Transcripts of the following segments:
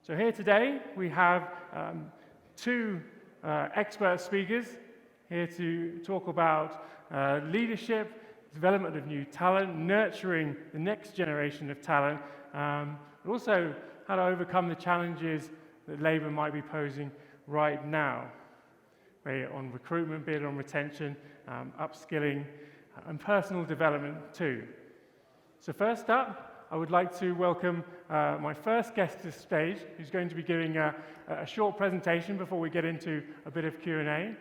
So here today we have two expert speakers here to talk about leadership, development of new talent, nurturing the next generation of talent, but also how to overcome the challenges that labour might be posing right now, be it on recruitment, be it on retention, upskilling, and personal development too. So first up, I would like to welcome my first guest to the stage, who's going to be giving a short presentation before we get into a bit of Q&A.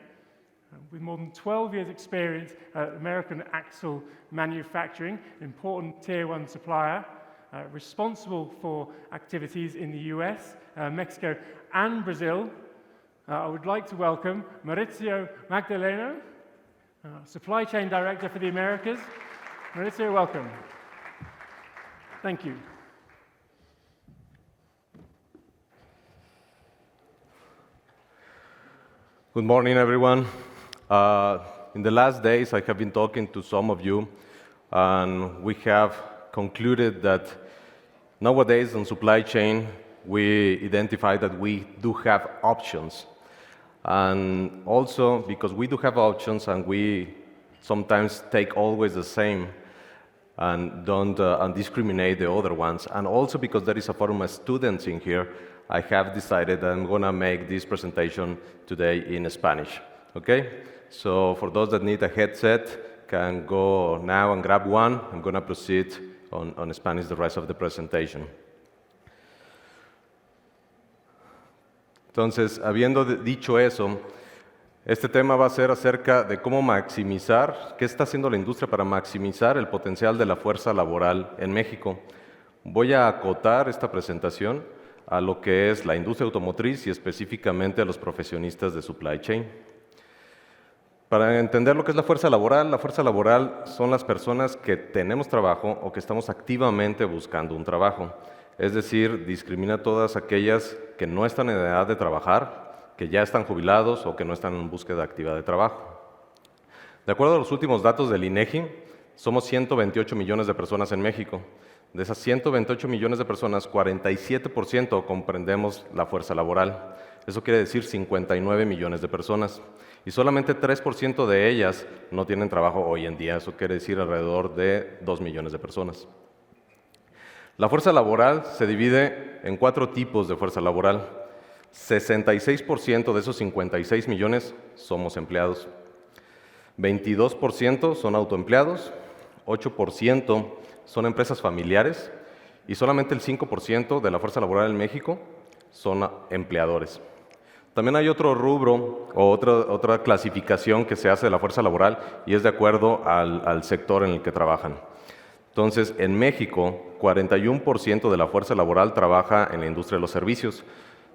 With more than 12 years' experience at American Axle Manufacturing, important Tier 1 supplier, responsible for activities in the US, Mexico, and Brazil, I would like to welcome Mauricio Magdaleno, Supply Chain Director for the Americas. Mauricio, welcome. Thank you. Good morning, everyone. In the last days, I have been talking to some of you, and we have concluded that nowadays in supply chain, we identify that we do have options. And also, because we do have options and we sometimes take always the same and don't discriminate the other ones, and also because there is a forum of students in here, I have decided that I'm going to make this presentation today in Spanish. Okay? So for those that need a headset, can go now and grab one. I'm going to proceed on Spanish the rest of the presentation. Entonces, habiendo dicho eso, este tema va a ser acerca de cómo maximizar, qué está haciendo la industria para maximizar el potencial de la fuerza laboral en México. Voy a acotar esta presentación a lo que es la industria automotriz y específicamente a los profesionistas de supply chain. Para entender lo que es la fuerza laboral son las personas que tenemos trabajo o que estamos activamente buscando un trabajo. Es decir, discrimina a todas aquellas que no están en edad de trabajar, que ya están jubilados o que no están en búsqueda activa de trabajo. De acuerdo a los últimos datos del INEGI, somos 128 millones de personas en México. De esas 128 millones de personas, 47% comprendemos la fuerza laboral. Eso quiere decir 59 millones de personas. Y solamente 3% de ellas no tienen trabajo hoy en día. Eso quiere decir alrededor de 2 millones de personas. La fuerza laboral se divide en 4 tipos de fuerza laboral. 66% de esos 56 millones somos empleados. 22% son autoempleados. 8% son empresas familiares. Y solamente el 5% de la fuerza laboral en México son empleadores. También hay otro rubro o otra clasificación que se hace de la fuerza laboral y es de acuerdo al sector en el que trabajan. Entonces, en México, 41% de la fuerza laboral trabaja en la industria de los servicios.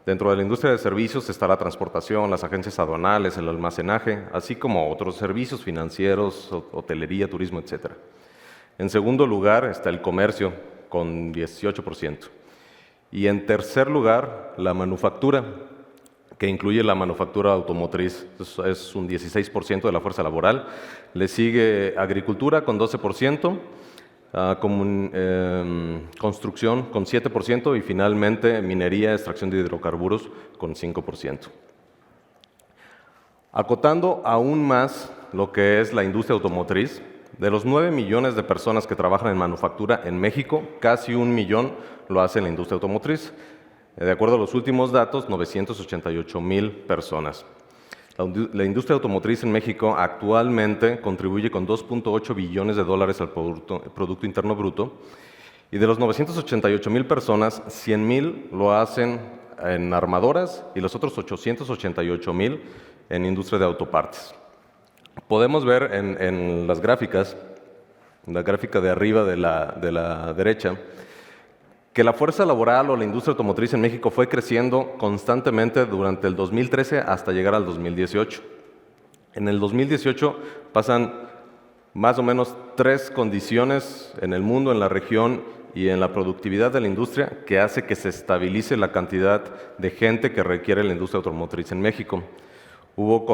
Dentro de la industria de servicios está la transportación, las agencias aduanales, el almacenaje, así como otros servicios financieros, hotelería, turismo, etc. En segundo lugar está el comercio, con 18%. Y en tercer lugar, la manufactura, que incluye la manufactura automotriz, es un 16% de la fuerza laboral. Le sigue agricultura con 12%, construcción con 7% y finalmente minería, extracción de hidrocarburos con 5%. Acotando aún más lo que es la industria automotriz, de los 9 millones de personas que trabajan en manufactura en México, casi 1 millón lo hace en la industria automotriz. De acuerdo a los últimos datos, 988,000 personas. La industria automotriz en México actualmente contribuye con 2.8 billones de dólares al Producto Interno Bruto y de los 988,000 personas, 100,000 lo hacen en armadoras y los otros 888,000 en industria de autopartes. Podemos ver en las gráficas, en la gráfica de arriba de la derecha, que la fuerza laboral o la industria automotriz en México fue creciendo constantemente durante el 2013 hasta llegar al 2018. En el 2018 pasan más o menos 3 condiciones en el mundo, en la región y en la productividad de la industria que hace que se estabilice la cantidad de gente que requiere la industria automotriz en México. Hubo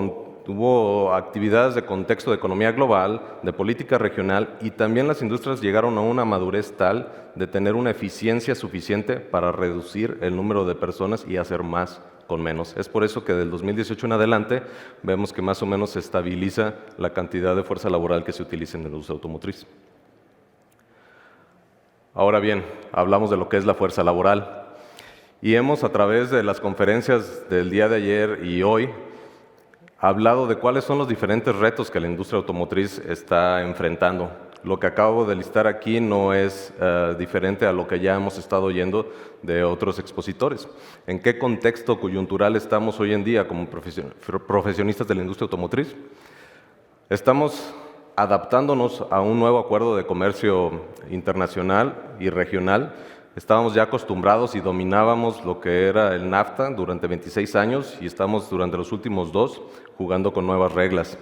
hubo actividades de contexto de economía global, de política regional, y también las industrias llegaron a una madurez tal de tener una eficiencia suficiente para reducir el número de personas y hacer más con menos. Es por eso que del 2018 en adelante vemos que más o menos se estabiliza la cantidad de fuerza laboral que se utiliza en la industria automotriz. Ahora bien, hablamos de lo que es la fuerza laboral. Y hemos, a través de las conferencias del día de ayer y hoy, hablado de cuáles son los diferentes retos que la industria automotriz está enfrentando. Lo que acabo de listar aquí no es diferente a lo que ya hemos estado oyendo de otros expositores. ¿En qué contexto coyuntural estamos hoy en día como profesionistas de la industria automotriz? Estamos adaptándonos a un nuevo acuerdo de comercio internacional y regional. Estábamos ya acostumbrados y dominábamos lo que era el NAFTA durante 26 años y estamos durante los últimos 2 jugando con nuevas reglas.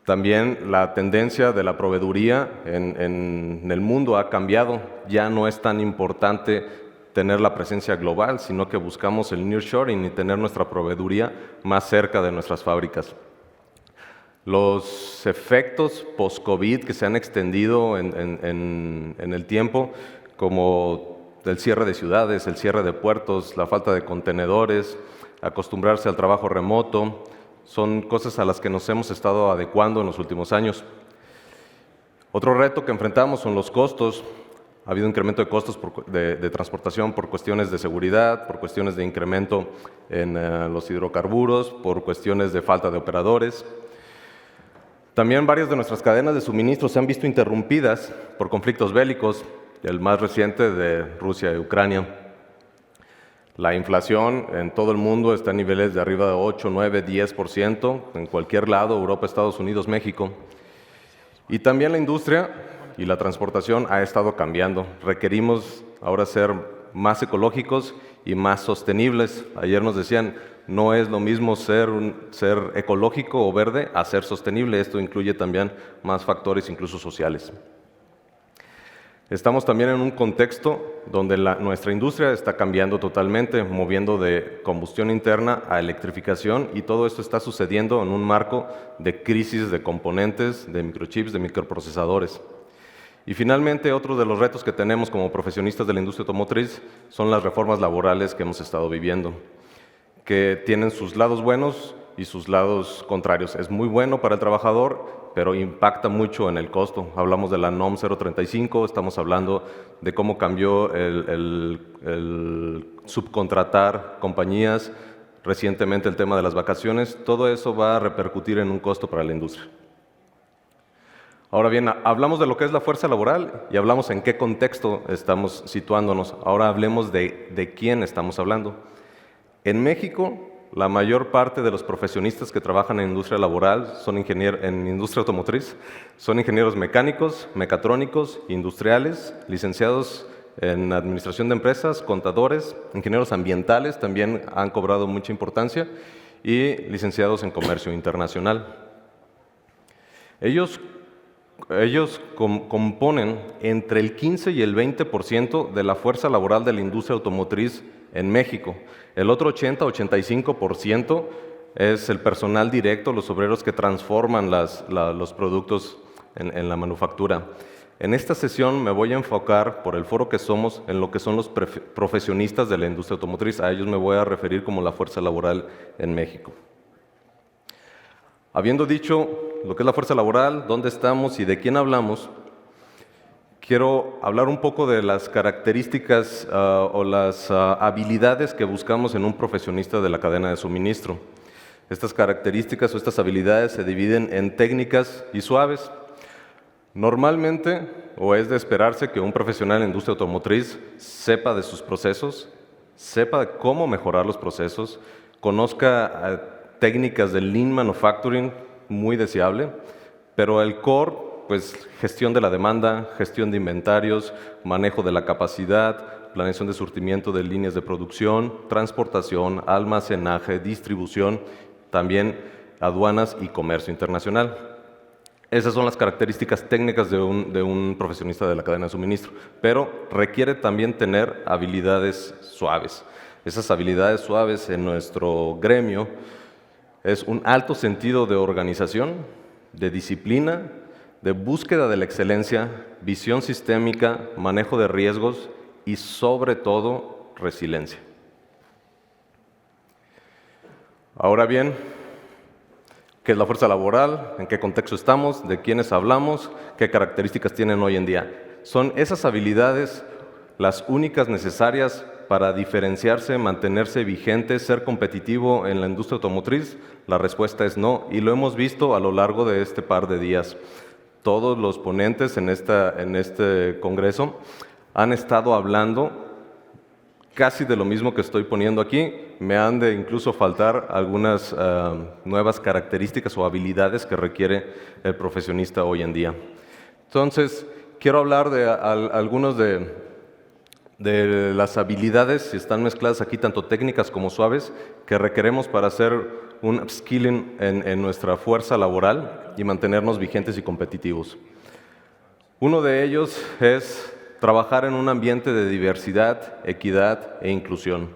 También la tendencia de la proveeduría en el mundo ha cambiado. Ya no es tan importante tener la presencia global, sino que buscamos el nearshoring y tener nuestra proveeduría más cerca de nuestras fábricas. Los efectos post-COVID que se han extendido en el tiempo, como el cierre de ciudades, el cierre de puertos, la falta de contenedores, acostumbrarse al trabajo remoto, son cosas a las que nos hemos estado adecuando en los últimos años. Otro reto que enfrentamos son los costos. Ha habido incremento de costos de transportación por cuestiones de seguridad, por cuestiones de incremento en los hidrocarburos, por cuestiones de falta de operadores. También varias de nuestras cadenas de suministro se han visto interrumpidas por conflictos bélicos, el más reciente de Rusia y Ucrania. La inflación en todo el mundo está a niveles de arriba de 8, 9, 10%, en cualquier lado, Europa, Estados Unidos, México. Y también la industria y la transportación ha estado cambiando. Requerimos ahora ser más ecológicos y más sostenibles. Ayer nos decían, no es lo mismo ser ecológico o verde a ser sostenible. Esto incluye también más factores, incluso sociales. Estamos también en un contexto donde nuestra industria está cambiando totalmente, moviendo de combustión interna a electrificación, y todo esto está sucediendo en un marco de crisis de componentes, de microchips, de microprocesadores. Y finalmente, otro de los retos que tenemos como profesionistas de la industria automotriz son las reformas laborales que hemos estado viviendo, que tienen sus lados buenos y sus lados contrarios. Es muy bueno para el trabajador, pero impacta mucho en el costo. Hablamos de la NOM 035, estamos hablando de cómo cambió el subcontratar compañías, recientemente el tema de las vacaciones. Todo eso va a repercutir en un costo para la industria. Ahora bien, hablamos de lo que es la fuerza laboral y hablamos en qué contexto estamos situándonos. Ahora hablemos de quién estamos hablando. En México, la mayor parte de los profesionistas que trabajan en industria laboral en industria automotriz son ingenieros mecánicos, mecatrónicos, industriales, licenciados en administración de empresas, contadores, ingenieros ambientales también han cobrado mucha importancia, y licenciados en comercio internacional. Ellos componen entre el 15 y el 20% de la fuerza laboral de la industria automotriz en México. El otro 80-85% es el personal directo, los obreros que transforman los productos en la manufactura. En esta sesión me voy a enfocar, por el foro que somos, en lo que son los profesionistas de la industria automotriz. A ellos me voy a referir como la fuerza laboral en México. Habiendo dicho lo que es la fuerza laboral, dónde estamos y de quién hablamos, quiero hablar un poco de las características o las habilidades que buscamos en un profesionista de la cadena de suministro. Estas características o estas habilidades se dividen en técnicas y suaves. Normalmente, o es de esperarse que un profesional en la industria automotriz sepa de sus procesos, sepa cómo mejorar los procesos, conozca técnicas de Lean Manufacturing, muy deseable, pero el core, pues gestión de la demanda, gestión de inventarios, manejo de la capacidad, planeación de surtimiento de líneas de producción, transportación, almacenaje, distribución, también aduanas y comercio internacional. Esas son las características técnicas de un profesionista de la cadena de suministro, pero requiere también tener habilidades suaves. Esas habilidades suaves en nuestro gremio Es un alto sentido de organización, de disciplina, de búsqueda de la excelencia, visión sistémica, manejo de riesgos y, sobre todo, resiliencia. Ahora bien, ¿qué es la fuerza laboral? ¿En qué contexto estamos? ¿De quiénes hablamos? ¿Qué características tienen hoy en día? ¿Son esas habilidades las únicas necesarias para diferenciarse, mantenerse vigente, ser competitivo en la industria automotriz? La respuesta es no, y lo hemos visto a lo largo de este par de días. Todos los ponentes en este congreso han estado hablando casi de lo mismo que estoy poniendo aquí. Me han de incluso faltar algunas nuevas características o habilidades que requiere el profesionista hoy en día. Entonces, quiero hablar de algunos de las habilidades, si están mezcladas aquí, tanto técnicas como suaves, que requeremos para hacer un upskilling en nuestra fuerza laboral y mantenernos vigentes y competitivos. Uno de ellos es trabajar en un ambiente de diversidad, equidad e inclusión.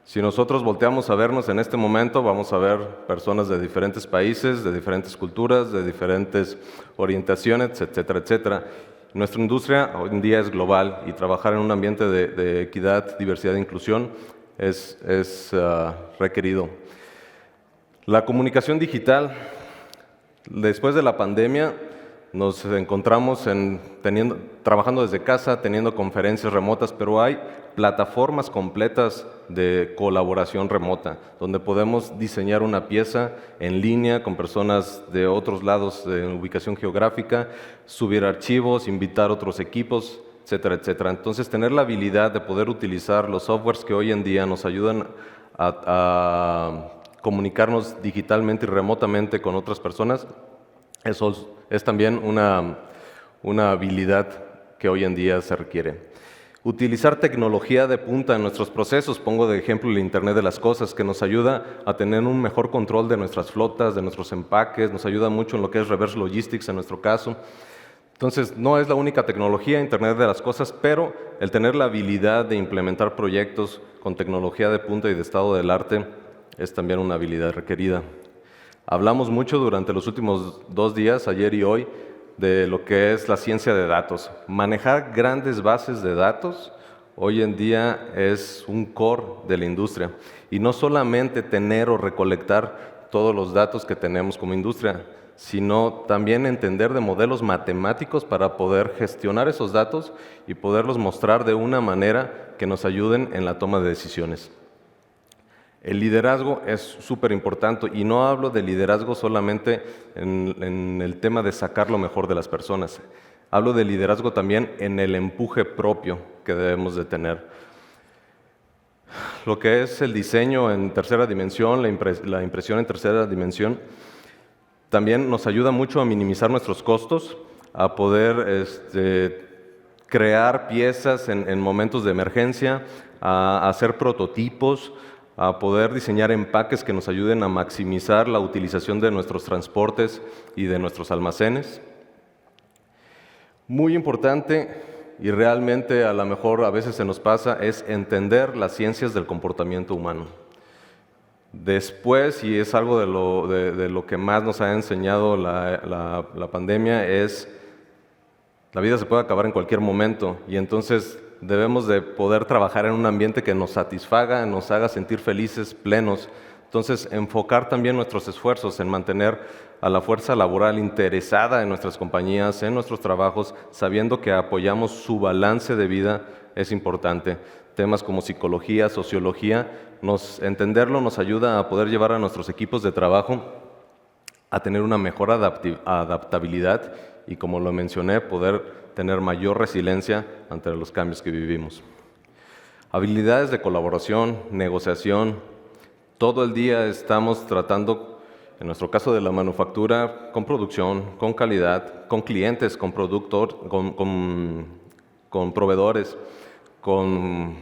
Si nosotros volteamos a vernos en este momento, vamos a ver personas de diferentes países, de diferentes culturas, de diferentes orientaciones, etcétera, etcétera. Nuestra industria hoy en día es global y trabajar en un ambiente de equidad, diversidad e inclusión es requerido. La comunicación digital, después de la pandemia, nos encontramos trabajando desde casa, teniendo conferencias remotas, pero hay plataformas completas de colaboración remota, donde podemos diseñar una pieza en línea con personas de otros lados de ubicación geográfica, subir archivos, invitar otros equipos, etcétera, etcétera. Entonces, tener la habilidad de poder utilizar los softwares que hoy en día nos ayudan a comunicarnos digitalmente y remotamente con otras personas, eso es también una habilidad que hoy en día se requiere. Utilizar tecnología de punta en nuestros procesos, pongo de ejemplo el Internet de las Cosas, que nos ayuda a tener un mejor control de nuestras flotas, de nuestros empaques, nos ayuda mucho en lo que es reverse logistics en nuestro caso. Entonces, no es la única tecnología, Internet de las Cosas, pero el tener la habilidad de implementar proyectos con tecnología de punta y de estado del arte es también una habilidad requerida. Hablamos mucho durante los últimos 2 días, ayer y hoy, de lo que es la ciencia de datos. Manejar grandes bases de datos hoy en día es un core de la industria. Y no solamente tener o recolectar todos los datos que tenemos como industria, sino también entender de modelos matemáticos para poder gestionar esos datos y poderlos mostrar de una manera que nos ayuden en la toma de decisiones. El liderazgo es súper importante y no hablo de liderazgo solamente en el tema de sacar lo mejor de las personas. Hablo de liderazgo también en el empuje propio que debemos de tener. Lo que es el diseño en tercera dimensión, la impresión en tercera dimensión, también nos ayuda mucho a minimizar nuestros costos, a poder crear piezas en momentos de emergencia, a hacer prototipos, a poder diseñar empaques que nos ayuden a maximizar la utilización de nuestros transportes y de nuestros almacenes. Muy importante, y realmente a lo mejor a veces se nos pasa, es entender las ciencias del comportamiento humano. Después, y es algo de lo que más nos ha enseñado la pandemia, es la vida se puede acabar en cualquier momento, y entonces debemos de poder trabajar en un ambiente que nos satisfaga, nos haga sentir felices, plenos. Entonces, enfocar también nuestros esfuerzos en mantener a la fuerza laboral interesada en nuestras compañías, en nuestros trabajos, sabiendo que apoyamos su balance de vida es importante. Temas como psicología, sociología, entenderlo nos ayuda a poder llevar a nuestros equipos de trabajo a tener una mejor adaptabilidad y, como lo mencioné, poder tener mayor resiliencia ante los cambios que vivimos. Habilidades de colaboración, negociación. Todo el día estamos tratando, en nuestro caso de la manufactura, con producción, con calidad, con clientes, con proveedores, con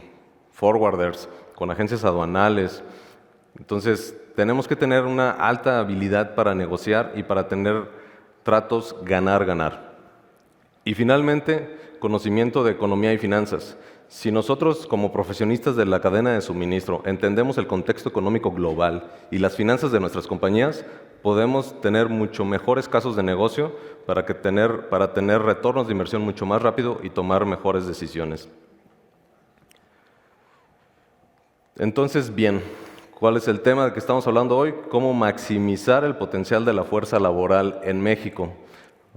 forwarders, con agencias aduanales. Entonces, tenemos que tener una alta habilidad para negociar y para tener tratos ganar-ganar. Y finalmente, conocimiento de economía y finanzas. Si nosotros, como profesionistas de la cadena de suministro, entendemos el contexto económico global y las finanzas de nuestras compañías, podemos tener mucho mejores casos de negocio para tener retornos de inversión mucho más rápido y tomar mejores decisiones. Entonces, bien, ¿cuál es el tema del que estamos hablando hoy? ¿Cómo maximizar el potencial de la fuerza laboral en México?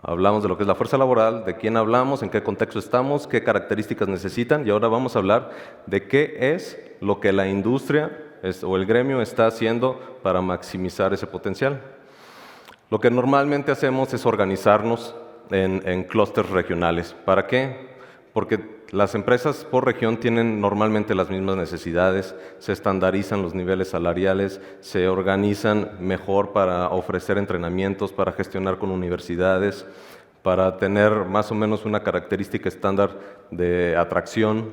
Hablamos de lo que es la fuerza laboral, de quién hablamos, en qué contexto estamos, qué características necesitan, y ahora vamos a hablar de qué es lo que la industria o el gremio está haciendo para maximizar ese potencial. Lo que normalmente hacemos es organizarnos en clústeres regionales. ¿Para qué? Porque las empresas por región tienen normalmente las mismas necesidades, se estandarizan los niveles salariales, se organizan mejor para ofrecer entrenamientos, para gestionar con universidades, para tener más o menos una característica estándar de atracción.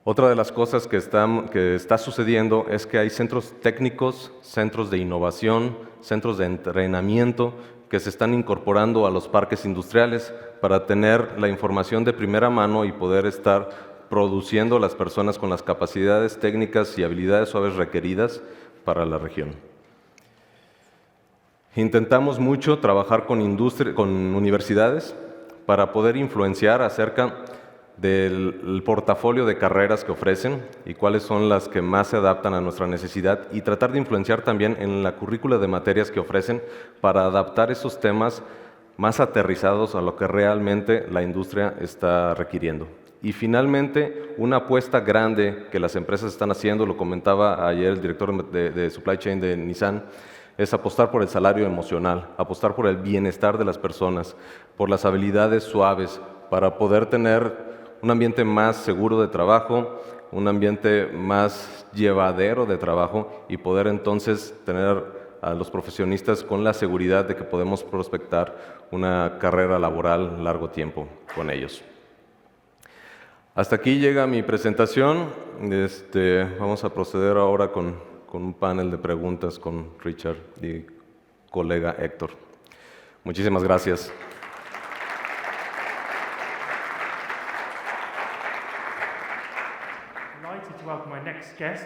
Otra de las cosas que está sucediendo es que hay centros técnicos, centros de innovación, centros de entrenamiento que se están incorporando a los parques industriales para tener la información de primera mano y poder estar produciendo las personas con las capacidades técnicas y habilidades suaves requeridas para la región. Intentamos mucho trabajar con universidades para poder influenciar acerca del portafolio de carreras que ofrecen y cuáles son las que más se adaptan a nuestra necesidad, y tratar de influenciar también en la currícula de materias que ofrecen para adaptar esos temas más aterrizados a lo que realmente la industria está requiriendo. Y finalmente, una apuesta grande que las empresas están haciendo, lo comentaba ayer el director de Supply Chain de Nissan, es apostar por el salario emocional, apostar por el bienestar de las personas, por las habilidades suaves, para poder tener un ambiente más seguro de trabajo, un ambiente más llevadero de trabajo, y poder entonces tener a los profesionistas con la seguridad de que podemos prospectar una carrera laboral largo tiempo con ellos. Hasta aquí llega mi presentación. Vamos a proceder ahora con un panel de preguntas con Richard y colega Hector. Muchísimas gracias. Delighted to welcome my next guest,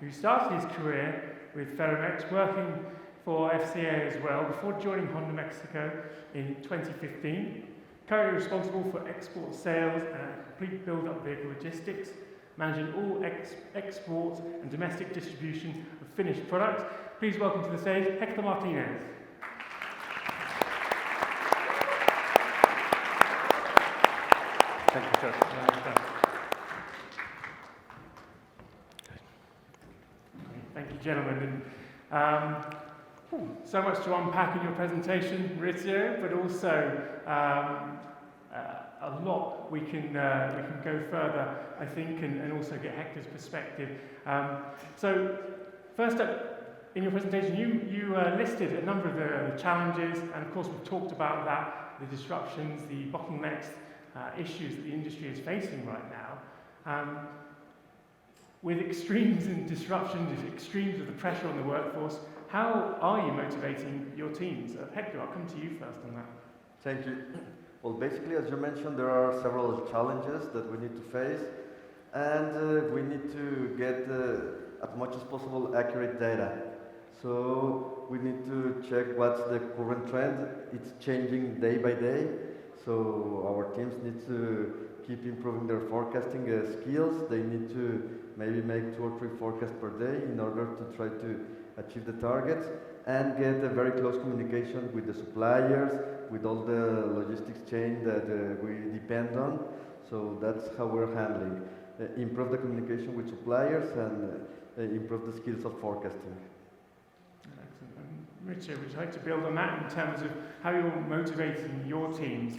who started his career with Ferromex, working for FCA as well, before joining Honda Mexico in 2015. Currently responsible for export sales and complete build-up vehicle logistics, managing all export and domestic distribution of finished products. Please welcome to the stage Hector Martinez. Thank you, Joe. Thank you, gentlemen. So much to unpack in your presentation, Mauricio, but also a lot we can go further, I think, and also get Hector's perspective. So, first up, in your presentation, you listed a number of the challenges, and of course we've talked about that, the disruptions, the bottlenecks, issues that the industry is facing right now. With extremes in disruptions, extremes of the pressure on the workforce, how are you motivating your teams? Hector, I'll come to you first on that. Thank you. Well, basically, as you mentioned, there are several challenges that we need to face, and we need to get, as much as possible, accurate data. So we need to check what's the current trend. It's changing day by day, so our teams need to keep improving their forecasting skills. They need to maybe make 2 or 3 forecasts per day in order to try to achieve the targets, and get a very close communication with the suppliers, with all the logistics chain that we depend on. So that's how we're handling. Improve the communication with suppliers and improve the skills of forecasting. Richard, would you like to build on that in terms of how you're motivating your teams,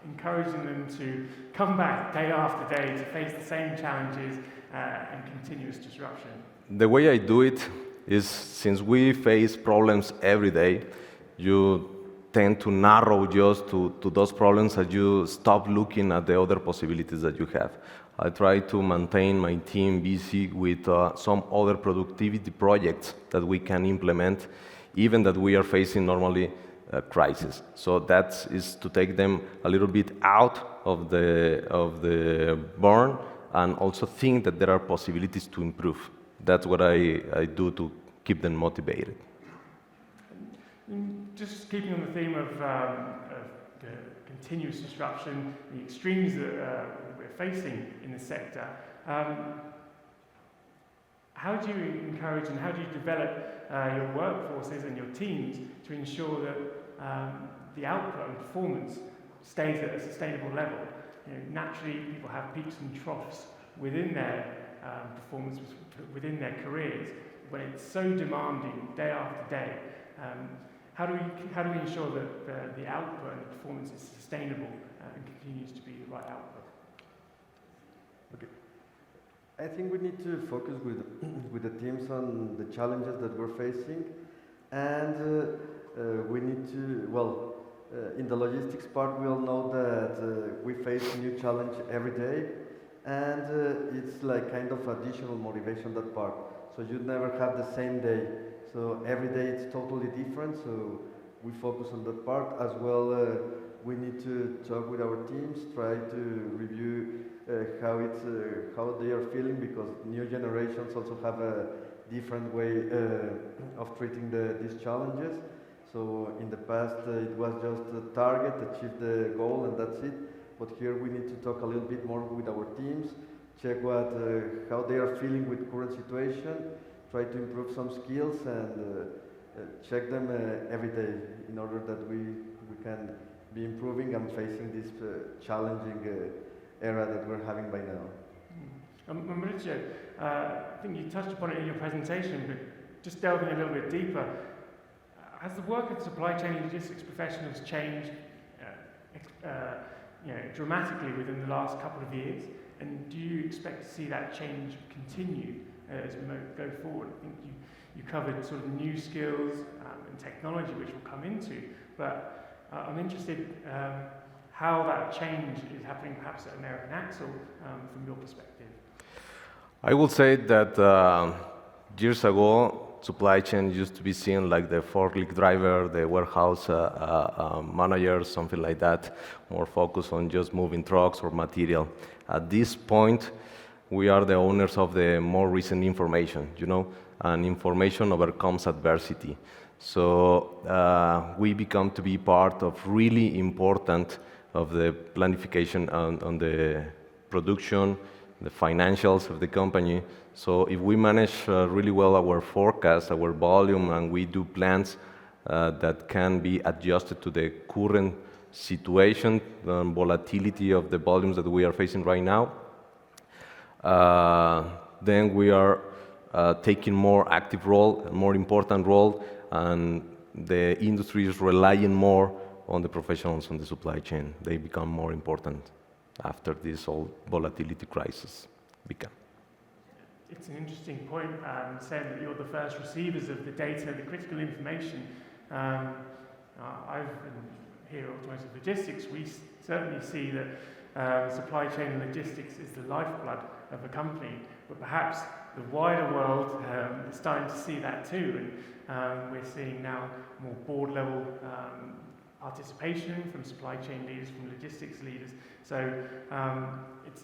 encouraging them to come back day after day to face the same challenges and continuous disruption? The way I do it is, since we face problems every day, you tend to narrow just to those problems and you stop looking at the other possibilities that you have. I try to maintain my team busy with some other productivity projects that we can implement, even that we are facing normally crisis. So that is to take them a little bit out of the burn and also think that there are possibilities to improve. That's what I do to keep them motivated. Just keeping on the theme of the continuous disruption, the extremes that we're facing in the sector, how do you encourage and how do you develop your workforces and your teams to ensure that the output and performance stays at a sustainable level? You know, naturally, people have peaks and troughs within their performance, within their careers. When it's so demanding day after day, how do we ensure that the output and the performance is sustainable and continues to be the right output? Okay. I think we need to focus with the teams on the challenges that we're facing, and we need to, well, in the logistics part, we all know that we face a new challenge every day, and it's like kind of additional motivation, that part. So you never have the same day. So every day it's totally different, so we focus on that part. As well, we need to talk with our teams, try to review how they are feeling, because new generations also have a different way of treating these challenges. So in the past it was just a target, achieve the goal, and that's it. But here we need to talk a little bit more with our teams, check how they are feeling with current situation, try to improve some skills, and check them every day in order that we can be improving and facing this challenging era that we're having by now. Mauricio, I think you touched upon it in your presentation, but just delving a little bit deeper, has the work of supply chain and logistics professionals changed dramatically within the last couple of years? And do you expect to see that change continue as we go forward? I think you covered sort of new skills and technology, which we'll come into, but I'm interested how that change is happening perhaps at American Axle from your perspective. I will say that years ago, supply chain used to be seen like the forklift driver, the warehouse manager, something like that, more focused on just moving trucks or material. At this point, we are the owners of the more recent information, and information overcomes adversity. So we become to be part of really important of the planification on the production, the financials of the company. So if we manage really well our forecast, our volume, and we do plans that can be adjusted to the current situation, volatility of the volumes that we are facing right now, then we are taking more active role, a more important role, and the industry is relying more on the professionals on the supply chain. They become more important after this whole volatility crisis began. It's an interesting point, saying that you're the first receivers of the data, the critical information. I've been here at Automotive Logistics. We certainly see that supply chain and logistics is the lifeblood of a company, but perhaps the wider world is starting to see that too, and we're seeing now more board-level participation from supply chain leaders, from logistics leaders. So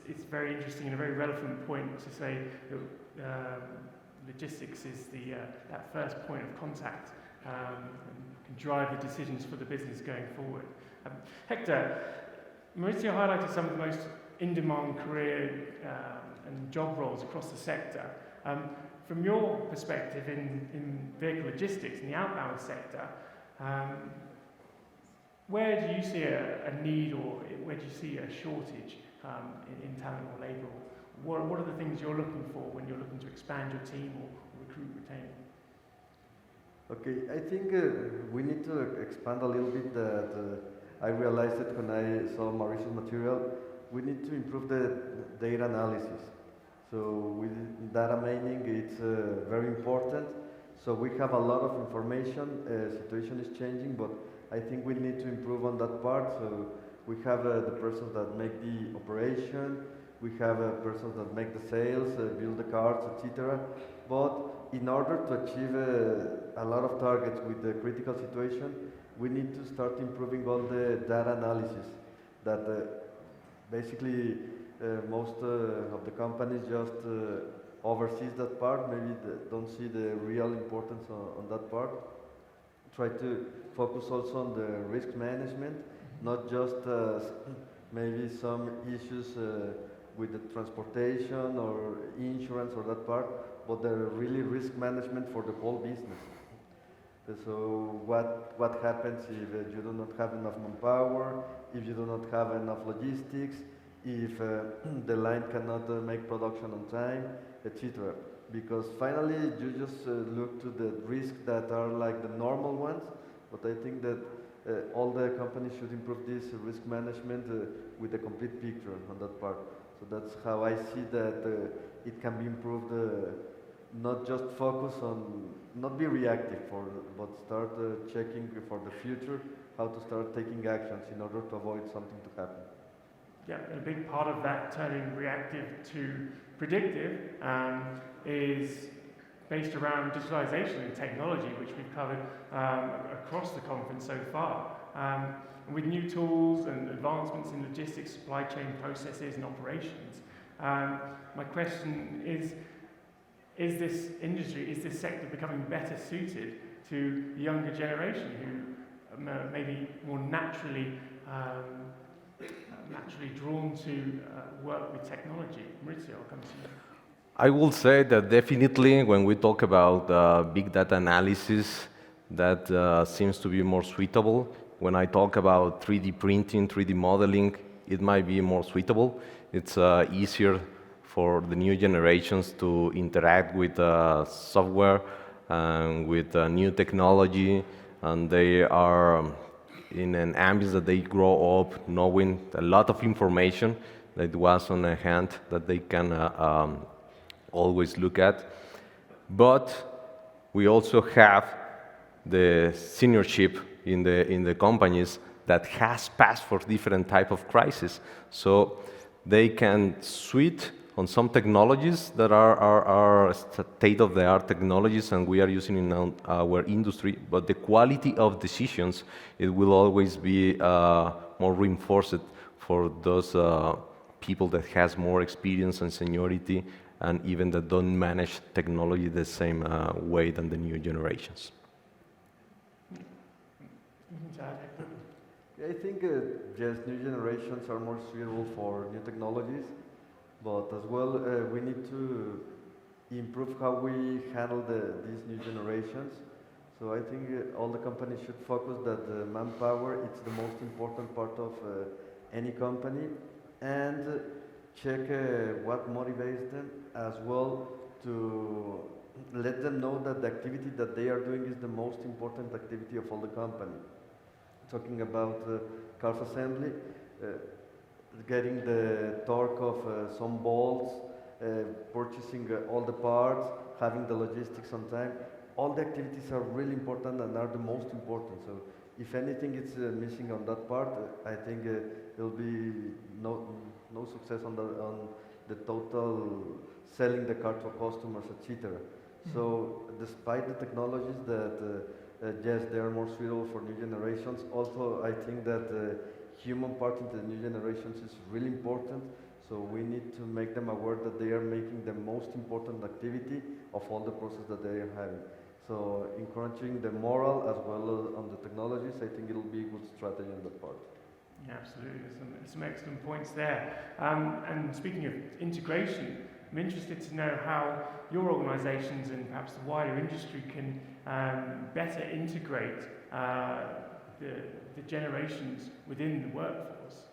it's very interesting and a very relevant point to say that logistics is that first point of contact and can drive the decisions for the business going forward. Hector, Mauricio highlighted some of the most in-demand career and job roles across the sector. From your perspective in vehicle logistics, in the outbound sector, where do you see a need, or where do you see a shortage in talent or labour? What are the things you're looking for when you're looking to expand your team or recruit, retain? Okay, I think we need to expand a little bit that I realized it when I saw Mauricio's material. We need to improve the data analysis. So with data mining, it's very important. So we have a lot of information, situation is changing, but I think we need to improve on that part. So we have the persons that make the operation, we have persons that make the sales, build the cars, etc. But in order to achieve a lot of targets with the critical situation, we need to start improving all the data analysis that basically most of the companies just oversees that part, maybe don't see the real importance on that part. Try to focus also on the risk management, not just maybe some issues with the transportation or insurance or that part, but the really risk management for the whole business. So what happens if you do not have enough manpower, if you do not have enough logistics, if the line cannot make production on time, etc. Because finally you just look to the risks that are like the normal ones, but I think that all the companies should improve this risk management with a complete picture on that part. So that's how I see that it can be improved, not just focus on, not be reactive, but start checking for the future, how to start taking actions in order to avoid something to happen. Yeah, a big part of that turning reactive to predictive is based around digitalization and technology, which we've covered across the conference so far. With new tools and advancements in logistics, supply chain processes and operations. My question is this industry, is this sector becoming better suited to the younger generation who may be more naturally drawn to work with technology? Mauricio, I'll come to you. I will say that definitely when we talk about big data analysis, that seems to be more suitable. When I talk about 3D printing, 3D modeling, it might be more suitable. It's easier for the new generations to interact with software and with new technology, and they are in an ambience that they grow up knowing a lot of information that was on hand that they can always look at. But we also have the seniorship in the companies that has passed for different type of crisis, so they can switch on some technologies that are state-of-the-art technologies and we are using in our industry, but the quality of decisions, it will always be more reinforced for those people that has more experience and seniority and even that don't manage technology the same way than the new generations. I think yes, new generations are more suitable for new technologies, but as well we need to improve how we handle these new generations. So I think all the companies should focus that manpower it's the most important part of any company, and check what motivates them as well, to let them know that the activity that they are doing is the most important activity of all the company. Talking about cars assembly, getting the torque of some bolts, purchasing all the parts, having the logistics on time, all the activities are really important and are the most important. So if anything is missing on that part, I think there will be no success on the total selling the car to customers, etc. So despite the technologies that yes, they are more suitable for new generations, also I think that human part into the new generations is really important. So we need to make them aware that they are making the most important activity of all the process that they are having. So encouraging the moral as well as on the technologies, I think it will be a good strategy on that part. Yeah, absolutely. There's some excellent points there. And speaking of integration, I'm interested to know how your organisations and perhaps the wider industry can better integrate the generations within the workforce.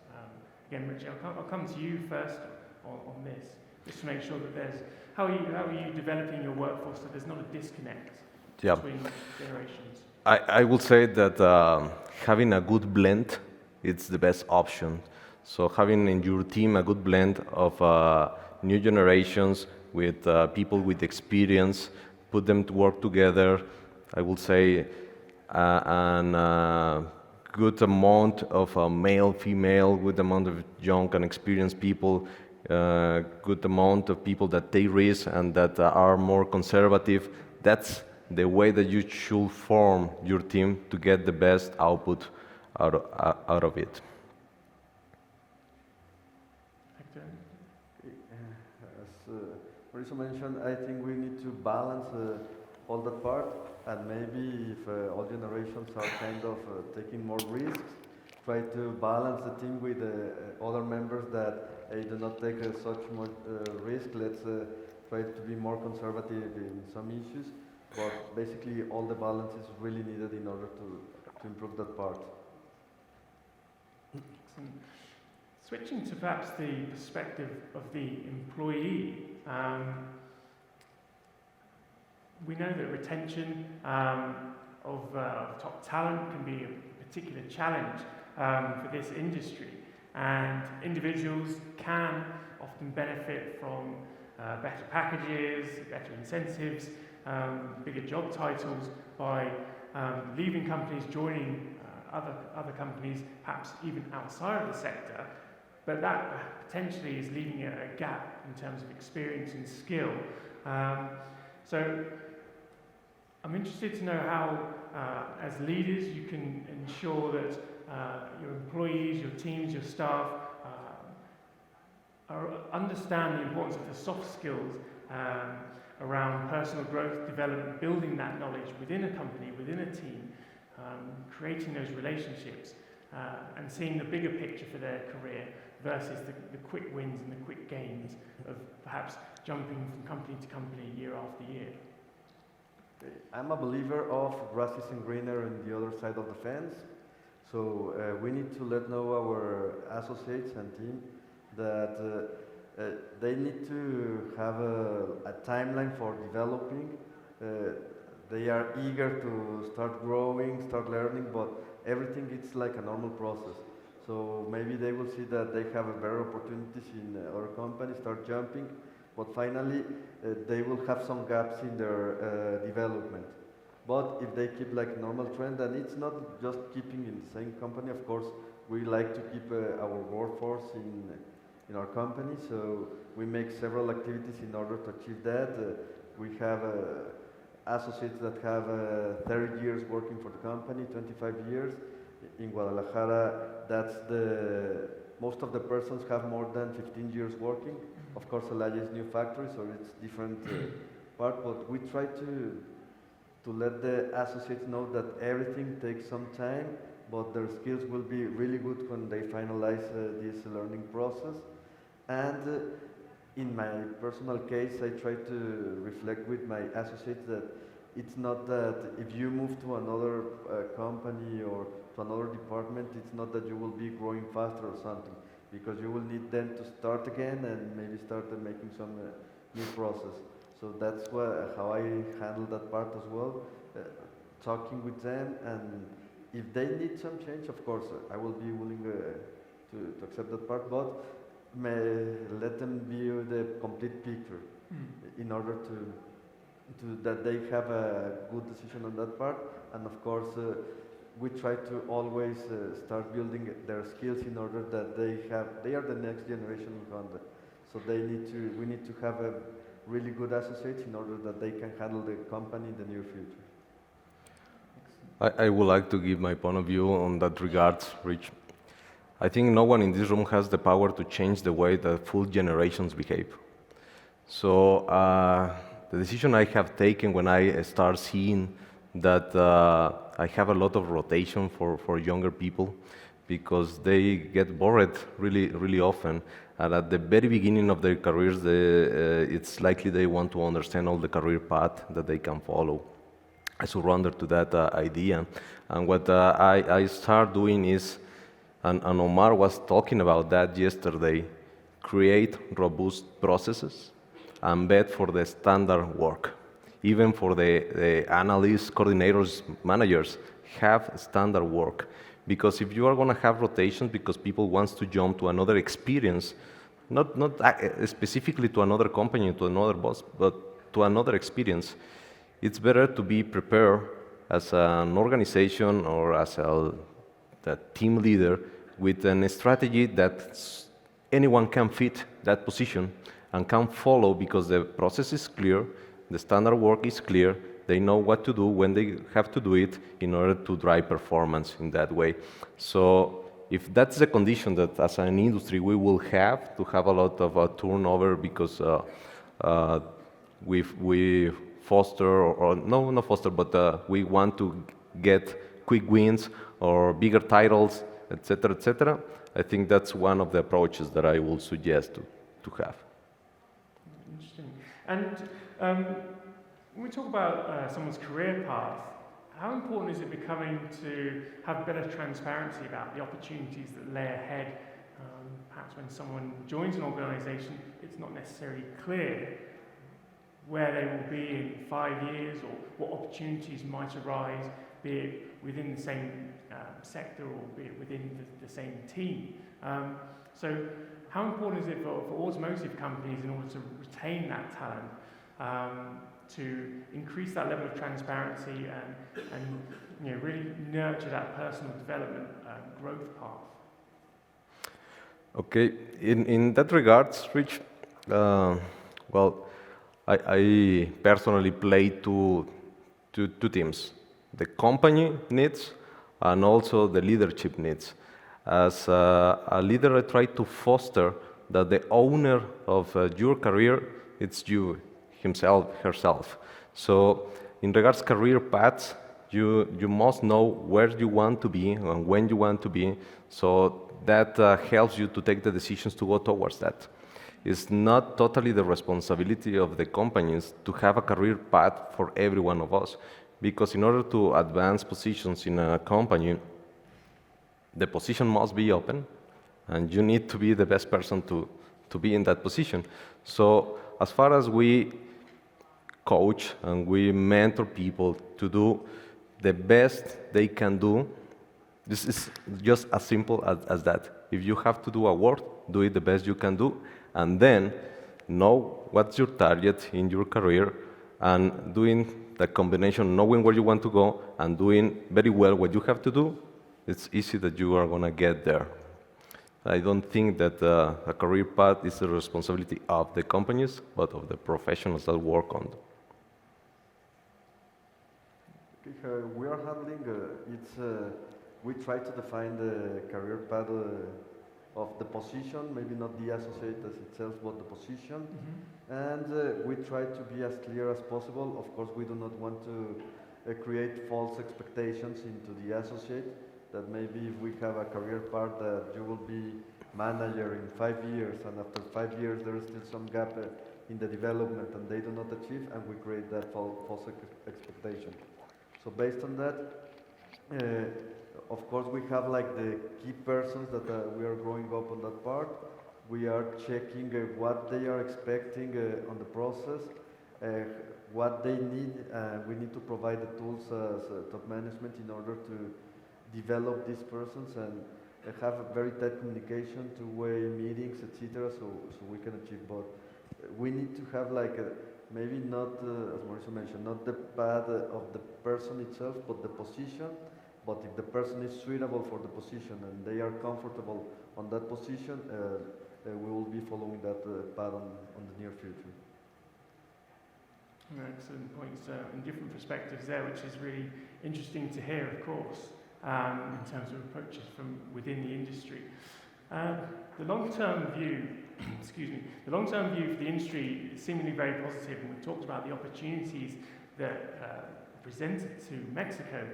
Again, Richard, I'll come to you first on this, just to make sure that there's, how are you developing your workforce so there's not a disconnect between generations? I will say that having a good blend, it's the best option. So having in your team a good blend of new generations with people with experience, put them to work together. I will say a good amount of male, female, good amount of young and experienced people, good amount of people that take risks and that are more conservative. That's the way that you should form your team to get the best output out of it. Hector? As Mauricio mentioned, I think we need to balance all that part, and maybe if all generations are kind of taking more risks, try to balance the team with other members that do not take such much risk. Let's try to be more conservative in some issues, but basically all the balance is really needed in order to improve that part. Excellent. Switching to perhaps the perspective of the employee, we know that retention of top talent can be a particular challenge for this industry, and individuals can often benefit from better packages, better incentives, bigger job titles by leaving companies, joining other companies, perhaps even outside of the sector, but that potentially is leaving a gap in terms of experience and skill. So I'm interested to know how, as leaders, you can ensure that your employees, your teams, your staff understand the importance of the soft skills around personal growth, development, building that knowledge within a company, within a team, creating those relationships, and seeing the bigger picture for their career versus the quick wins and the quick gains of perhaps jumping from company to company year after year. I'm a believer of grass isn't greener on the other side of the fence. So we need to let know our associates and team that they need to have a timeline for developing. They are eager to start growing, start learning, but everything is like a normal process. So maybe they will see that they have a better opportunities in our company, start jumping, but finally they will have some gaps in their development. But if they keep like normal trend, and it's not just keeping in the same company, of course, we like to keep our workforce in our company, so we make several activities in order to achieve that. We have associates that have 30 years working for the company, 25 years. In Guadalajara, that's most of the persons have more than 15 years working. Of course, Celaya is new factory, so it's different part, but we try to let the associates know that everything takes some time, but their skills will be really good when they finalize this learning process. And in my personal case, I try to reflect with my associates that it's not that if you move to another company or to another department, it's not that you will be growing faster or something, because you will need them to start again and maybe start making some new process. So that's how I handle that part as well, talking with them, and if they need some change, of course, I will be willing to accept that part, but let them view the complete picture in order to that they have a good decision on that part. And of course, we try to always start building their skills in order that they are the next generation in Honda. So we need to have a really good associates in order that they can handle the company in the near future. I would like to give my point of view on that regards, Rich. I think no one in this room has the power to change the way that full generations behave. So the decision I have taken when I start seeing that I have a lot of rotation for younger people, because they get bored really often, and at the very beginning of their careers, it's likely they want to understand all the career path that they can follow. I surrender to that idea, and what I start doing is, and Omar was talking about that yesterday, create robust processes and bet for the standard work. Even for the analysts, coordinators, managers, have standard work. Because if you are going to have rotations because people want to jump to another experience, not specifically to another company, to another boss, but to another experience, it's better to be prepared as an organization or as a team leader with a strategy that anyone can fit that position and can follow, because the process is clear, the standard work is clear, They know what to do, when they have to do it in order to drive performance in that way. So if that's the condition that as an industry we will have to have a lot of turnover because we foster, or no, not foster, but we want to get quick wins or bigger titles, etc., I think that's one of the approaches that I will suggest to have. Interesting. And when we talk about someone's career path, how important is it becoming to have better transparency about the opportunities that lay ahead? Perhaps when someone joins an organization, it's not necessarily clear where they will be in 5 years or what opportunities might arise, be it within the same sector or be it within the same team. So how important is it for automotive companies in order to retain that talent, to increase that level of transparency and really nurture that personal development growth path? Okay, in that regards, Rich, well, I personally play two teams. The company needs and also the leadership needs. As a leader, I try to foster that the owner of your career, it's you, himself, herself. So in regards career paths, you must know where you want to be and when you want to be, so that helps you to take the decisions to go towards that. It's not totally the responsibility of the companies to have a career path for every one of us, because in order to advance positions in a company, the position must be open, and you need to be the best person to be in that position. So as far as we coach and we mentor people to do the best they can do, this is just as simple as that. If you have to do a work, do it the best you can do, and then know what's your target in your career, and doing the combination, knowing where you want to go and doing very well what you have to do, it's easy that you are going to get there. I don't think that a career path is the responsibility of the companies, but of the professionals that work on them. Okay, we are handling, we try to define the career path of the position, maybe not the associate as itself, but the position. And we try to be as clear as possible. Of course, we do not want to create false expectations into the associate, that maybe if we have a career path that you will be manager in 5 years, and after 5 years there is still some gap in the development and they do not achieve, and we create that false expectation. So based on that, of course we have like the key persons that we are growing up on that part. We are checking what they are expecting on the process, what they need. We need to provide the tools as top management in order to develop these persons and have a very tight communication, two-way meetings, etc. So we can achieve both. We need to have like maybe not, as Mauricio mentioned, not the path of the person itself, but the position. But if the person is suitable for the position and they are comfortable on that position, we will be following that path on the near future. Excellent points and different perspectives there, which is really interesting to hear, of course, in terms of approaches from within the industry. The long-term view, the long-term view for the industry is seemingly very positive, and we talked about the opportunities that presented to Mexico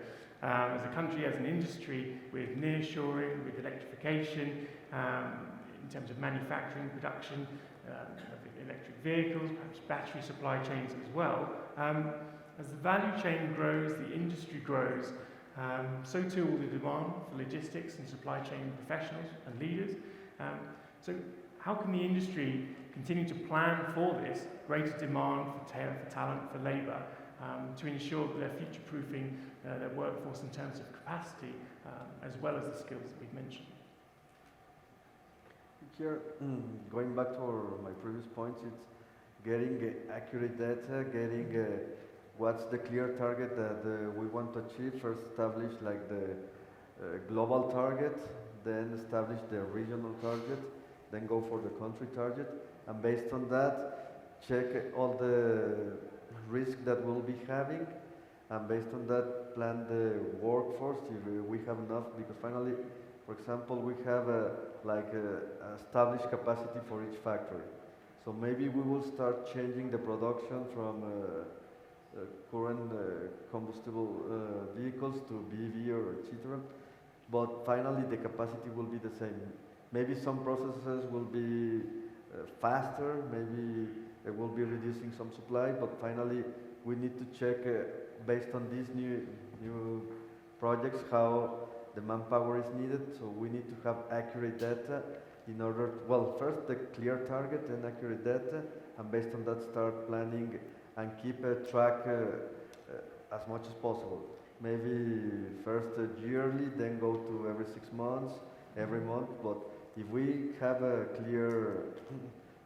as a country, as an industry, with nearshoring, with electrification, in terms of manufacturing, production of electric vehicles, perhaps battery supply chains as well. As the value chain grows, the industry grows, so too will the demand for logistics and supply chain professionals and leaders. So how can the industry continue to plan for this greater demand for talent, for labour, to ensure that they're future-proofing their workforce in terms of capacity, as well as the skills that we've mentioned? Here, going back to my previous points, it's getting accurate data, getting what's the clear target that we want to achieve. First establish like the global target, then establish the regional target, then go for the country target, and based on that, check all the risk that we'll be having, and based on that, plan the workforce if we have enough. Because finally, for example, we have established capacity for each factory. So maybe we will start changing the production from current combustible vehicles to BEV or etc. But finally, the capacity will be the same. Maybe some processes will be faster, maybe it will be reducing some supply, but finally we need to check based on these new projects how the manpower is needed. So we need to have accurate data in order to, well, first the clear target and accurate data, and based on that start planning and keep a track as much as possible. We first yearly, then go to every 6 months, every month. But if we have a clear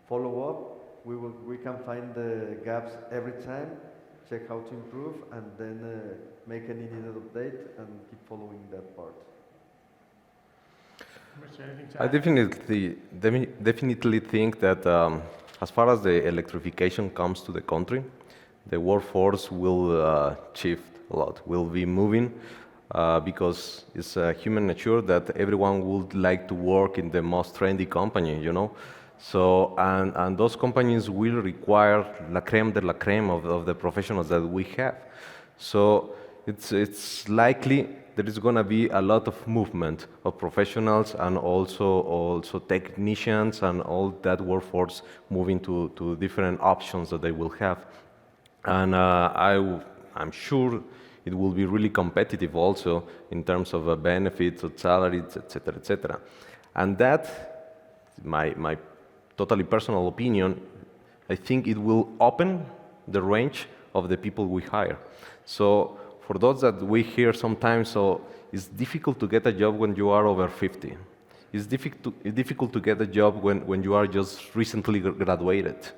follow-up, we can find the gaps every time, check how to improve, and then make any needed update and keep following that part. I definitely think that as far as the electrification comes to the country, the workforce will shift a lot, will be moving because it's human nature that everyone would like to work in the most trendy company, you know. So, and those companies will require la creme de la creme of the professionals that we have. So it's likely there is going to be a lot of movement of professionals and also technicians and all that workforce moving to different options that they will have. And I'm sure it will be really competitive also in terms of benefits, of salaries, etc., etc. And that, my totally personal opinion, I think it will open the range of the people we hire. So for those that we hear sometimes, so it's difficult to get a job when you are over 50. It's difficult to get a job when you are just recently graduated.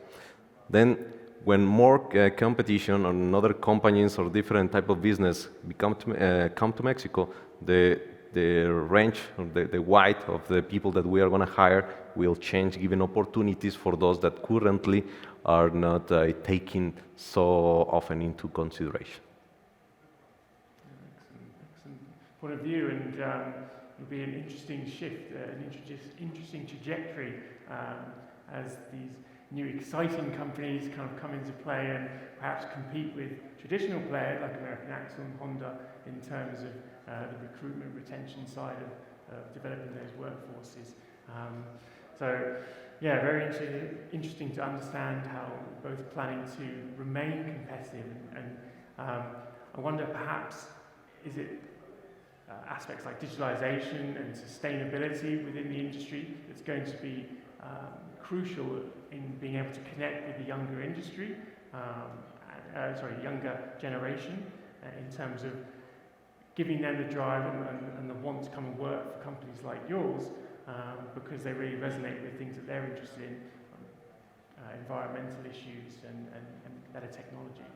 Then when more competition on other companies or different type of business come to Mexico, the range, the width of the people that we are going to hire will change, giving opportunities for those that currently are not taken so often into consideration. Excellent point of view, and it'll be an interesting shift, an interesting trajectory as these new exciting companies kind of come into play and perhaps compete with traditional players like American Axle and Honda in terms of the recruitment retention side of developing those workforces. So yeah, very interesting to understand how both planning to remain competitive and I wonder perhaps is it aspects like digitalization and sustainability within the industry that's going to be crucial in being able to connect with the younger industry, younger generation, in terms of giving them the drive and the want to come and work for companies like yours, because they really resonate with things that they're interested in, environmental issues and better technology.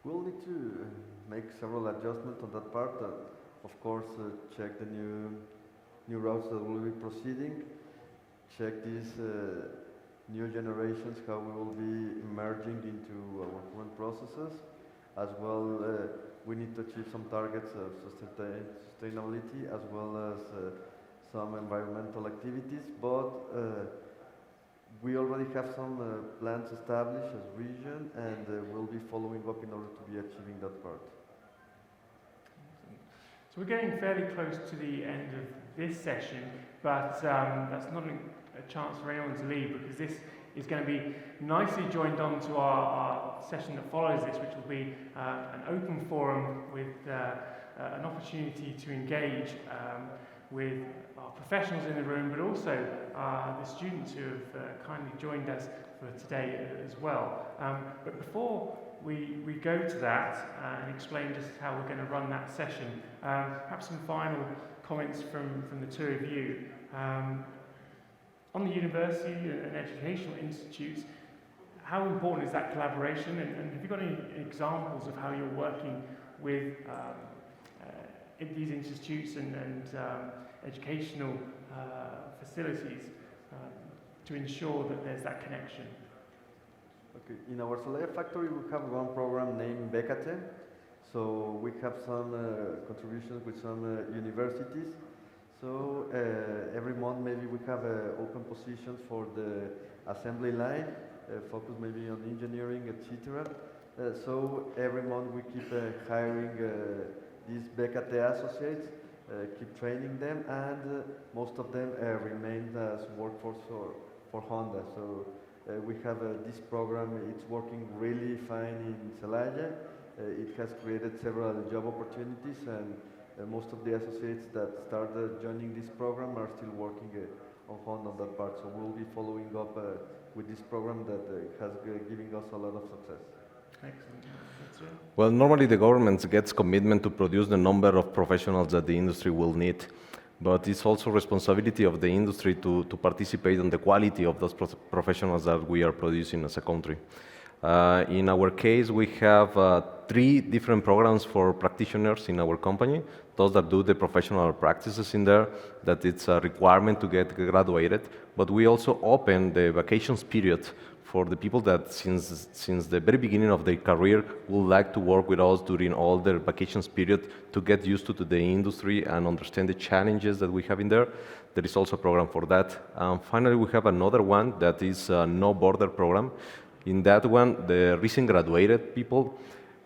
We'll need to make several adjustments on that part. Of course, check the new routes that will be proceeding, check these new generations, how we will be emerging into our current processes. As well, we need to achieve some targets of sustainability as well as some environmental activities, but we already have some plans established as region, and we'll be following up in order to be achieving that part. So we're getting fairly close to the end of this session, but that's not a chance for anyone to leave, because this is going to be nicely joined on to our session that follows this, which will be an open forum with an opportunity to engage with our professionals in the room, but also the students who have kindly joined us for today as well. But before we go to that and explain just how we're going to run that session, perhaps some final comments from the two of you. On the university and educational institutes, how important is that collaboration, and have you got any examples of how you're working with these institutes and educational facilities to ensure that there's that connection? Okay. In our Celaya factory, we have one program named Becate. So we have some contributions with some universities. So every month maybe we have open positions for the assembly line, focus maybe on engineering, etc. So every month we keep hiring these Becate associates, keep training them, and most of them remain as workforce for Honda. So we have this program, it's working really fine in Celaya. It has created several job opportunities, and most of the associates that started joining this program are still working on Honda on that part. So we'll be following up with this program that has given us a lot of success. Excellent. That's it. Well, normally the government gets commitment to produce the number of professionals that the industry will need, but it's also responsibility of the industry to participate in the quality of those professionals that we are producing as a country. In our case, we have 3 different programs for practitioners in our company, those that do the professional practices in there, that it's a requirement to get graduated, but we also open the vacations period for the people that since the very beginning of their career would like to work with us during all their vacations period to get used to the industry and understand the challenges that we have in there. There is also a program for that. Finally, we have another one that is a no border program. In that one, the recent graduated people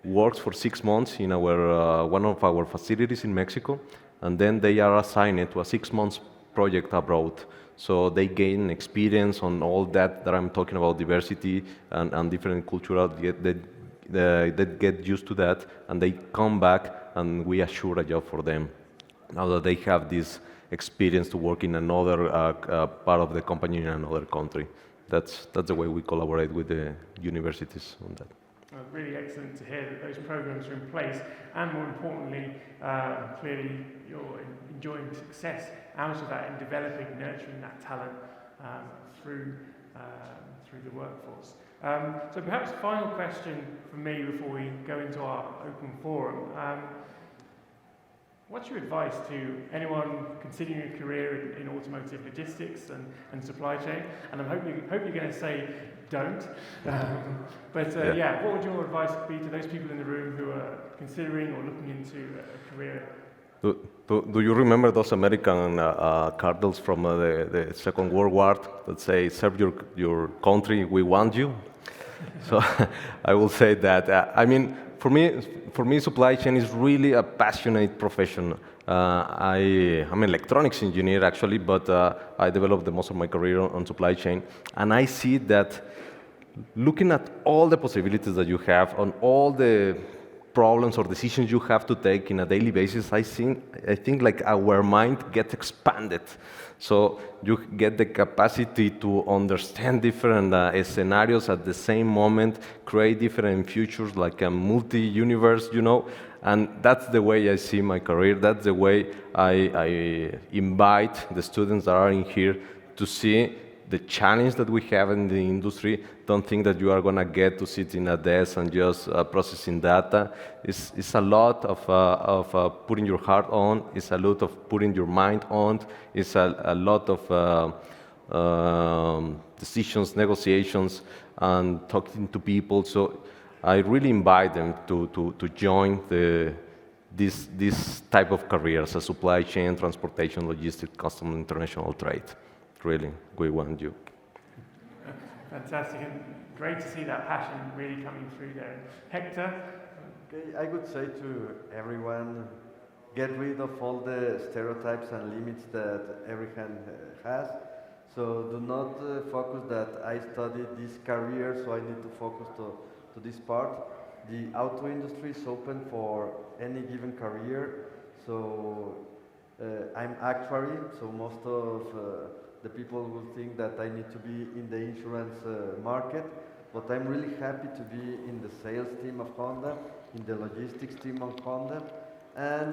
works for 6 months in our one of our facilities in Mexico, and then they are assigned to a 6 months project abroad. So they gain experience on all that I'm talking about, diversity and different cultural, they get used to that, and they come back and we assure a job for them. Now that they have this experience to work in another part of the company in another country. That's the way we collaborate with the universities on that. Really excellent to hear that those programs are in place, and more importantly, clearly you're enjoying success out of that in developing, nurturing that talent through the workforce. So perhaps final question from me before we go into our open forum. What's your advice to anyone considering a career in automotive logistics and supply chain? And I hope you're going to say don't. Yeah, what would your advice be to those people in the room who are considering or looking into a career? Do you remember those American cartels from the Second World War that say, serve your country, we want you? So I will say that, I mean, for me, supply chain is really a passionate profession. I'm an electronics engineer actually, but I developed the most of my career on supply chain, and I see that looking at all the possibilities that you have, on all the problems or decisions you have to take in a daily basis, I think like our mind gets expanded. So you get the capacity to understand different scenarios at the same moment, create different futures like a multi-universe, you know, and that's the way I see my career. That's the way I invite the students that are in here to see the challenge that we have in the industry. Don't think that you are going to get to sit in a desk and just processing data. It's a lot of putting your heart on. It's a lot of putting your mind on. It's a lot of decisions, negotiations, and talking to people. So I really invite them to join this type of careers, as supply chain, transportation, logistics, customs, international trade. Really, we want you. Fantastic, and great to see that passion really coming through there. Hector? Okay, I would say to everyone, get rid of all the stereotypes and limits that everyone has. So do not focus that I studied this career, so I need to focus to this part. The auto industry is open for any given career. So I'm actuary, so most of the people will think that I need to be in the insurance market, but I'm really happy to be in the sales team of Honda, in the logistics team of Honda, and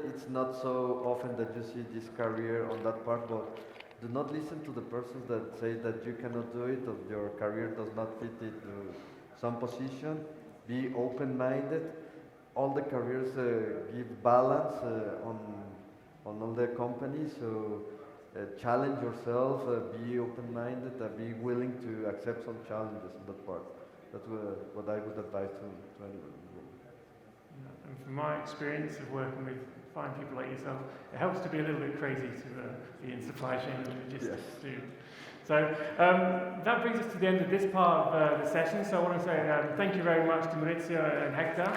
it's not so often that you see this career on that part, but do not listen to the persons that say that you cannot do it or your career does not fit into some position. Be open-minded. All the careers give balance on all the companies, so challenge yourself, be open-minded, be willing to accept some challenges in that part. That's what I would advise to anyone. And from my experience of working with fine people like yourself, it helps to be a little bit crazy to be in supply chain and logistics too. So that brings us to the end of this part of the session. So I want to say thank you very much to Mauricio and Hector.